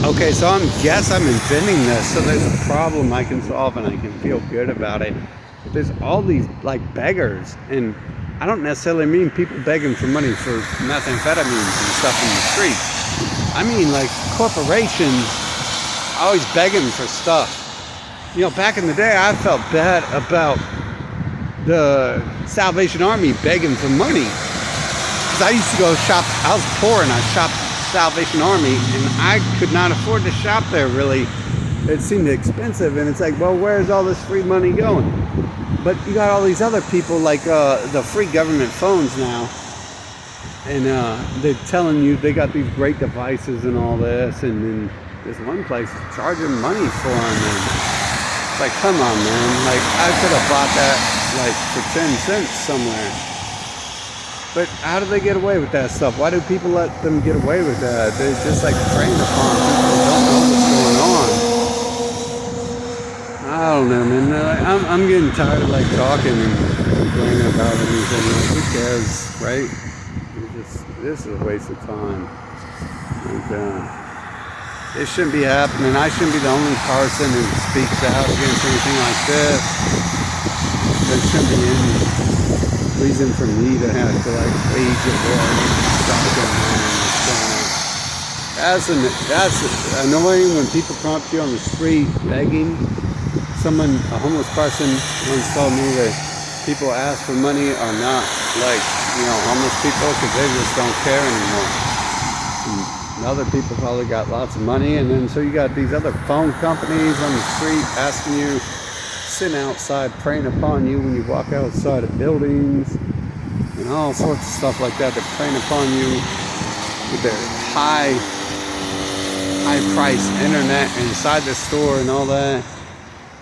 Okay, so I'm inventing this, so there's a problem I can solve and I can feel good about it. There's all these like beggars, and I don't necessarily mean people begging for money for methamphetamines and stuff in the streets. I mean like corporations always begging for stuff. You know, back in the day, I felt bad about the Salvation Army begging for money. Because I used to go shop, I was poor and I shopped Salvation Army, and I could not afford to shop there really. It seemed expensive, and it's like, well, where's all this free money going? But you got all these other people like the free government phones now, and they're telling you they got these great devices and all this, and then this one place charging money for them, and it's like, come on, man, like I could have bought that like for 10 cents somewhere. But how do they get away with that stuff? Why do people let them get away with that? They're just like preying upon people who don't know what's going on. I don't know, man. I'm getting tired of like talking and complaining about anything. Like, who cares, right? This is a waste of time. And, it shouldn't be happening. I shouldn't be the only person who speaks out against anything like this. There shouldn't be any reason for me to have to like wage a war against stuff going on. That's annoying when people come up to you on the street begging. A homeless person once told me that people ask for money are not like, homeless people, because they just don't care anymore. And other people probably got lots of money, and then so you got these other phone companies on the street asking you, sitting outside preying upon you when you walk outside of buildings and all sorts of stuff like that. They're preying upon you with their high price internet inside the store and all that.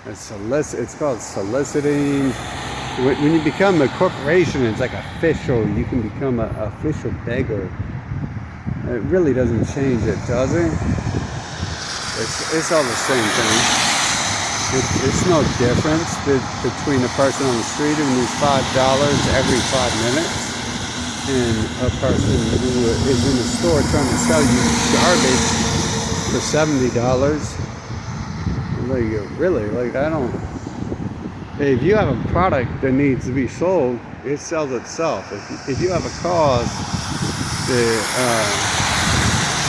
It's called soliciting. When you become a corporation, it's like official. You can become an official beggar. It really doesn't change it, does it? It's all the same thing. It's no difference between a person on the street who needs $5 every 5 minutes and a person who is in a store trying to sell you garbage for $70. Like, really, like, I don't. If you have a product that needs to be sold, it sells itself. If you have a cause that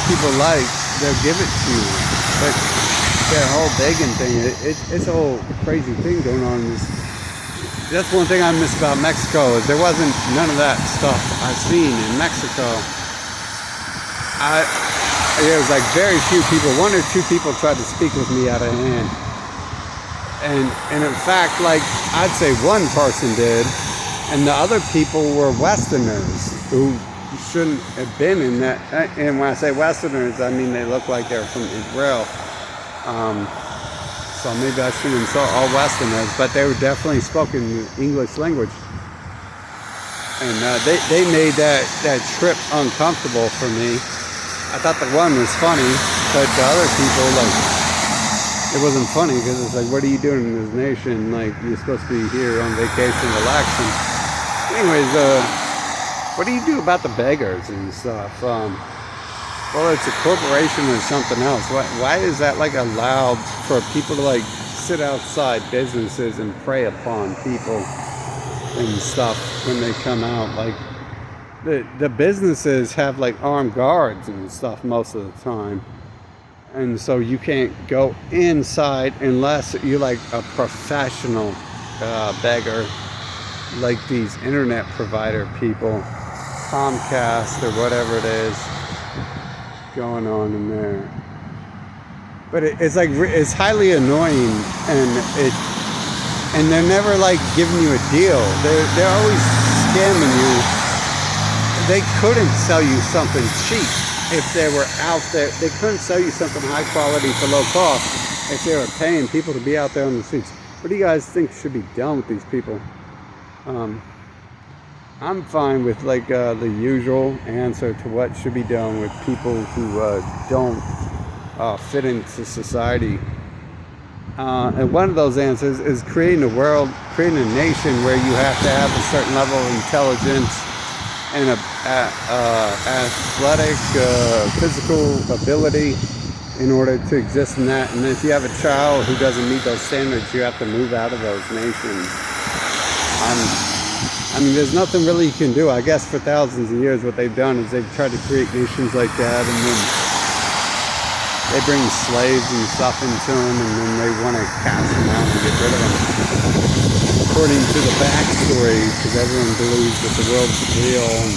people like, they'll give it to you. But that whole begging thing, it's a whole crazy thing going on. That's one thing I miss about Mexico, is there wasn't none of that stuff I've seen in Mexico. There was like very few people, 1 or 2 people tried to speak with me out of hand. And in fact, like, I'd say one person did, and the other people were Westerners who shouldn't have been in that. And when I say Westerners, I mean they look like they're from Israel. So maybe I shouldn't insult all Westerners, but they were definitely spoken English language. And they made that trip uncomfortable for me. I thought the one was funny, but the other people, like, it wasn't funny, because it's like, what are you doing in this nation? Like, you're supposed to be here on vacation, relaxing. Anyways, what do you do about the beggars and stuff? Well, it's a corporation or something else. Why is that like allowed for people to like sit outside businesses and prey upon people and stuff when they come out? Like the businesses have like armed guards and stuff most of the time, and so you can't go inside unless you're like a professional beggar, like these internet provider people, Comcast or whatever it is going on in there. But it's like, it's highly annoying, and they're never like giving you a deal. They're always scamming you. They couldn't sell you something cheap if they were out there. They couldn't sell you something high quality for low cost if they were paying people to be out there on the streets. What do you guys think should be done with these people? I'm fine with like the usual answer to what should be done with people who don't fit into society. And one of those answers is creating a nation where you have to have a certain level of intelligence and athletic, physical ability in order to exist in that. And if you have a child who doesn't meet those standards, you have to move out of those nations. I mean, there's nothing really you can do. I guess for thousands of years, what they've done is they've tried to create nations like that, and then they bring slaves and stuff into them, and then they want to cast them out and get rid of them. According to the backstory, because everyone believes that the world's real, and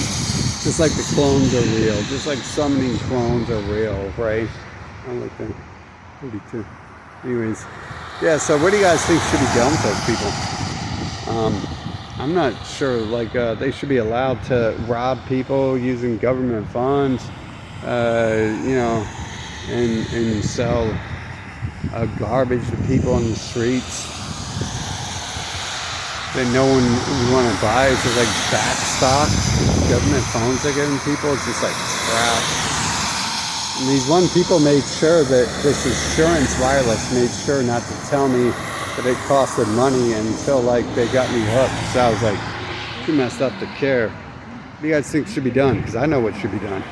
just like the clones are real, just like summoning clones are real, right? I like that. 32. Anyways, yeah, so what do you guys think should be done with those people? I'm not sure, like, they should be allowed to rob people using government funds, you know, and sell garbage to people on the streets that no one would want to buy. It's just like back stock. Government phones they're giving people, it's just like crap. And these one people made sure that this insurance wireless made sure not to tell me that it costed money until like they got me hooked. So I was like, too messed up to care. What do you guys think should be done? Because I know what should be done.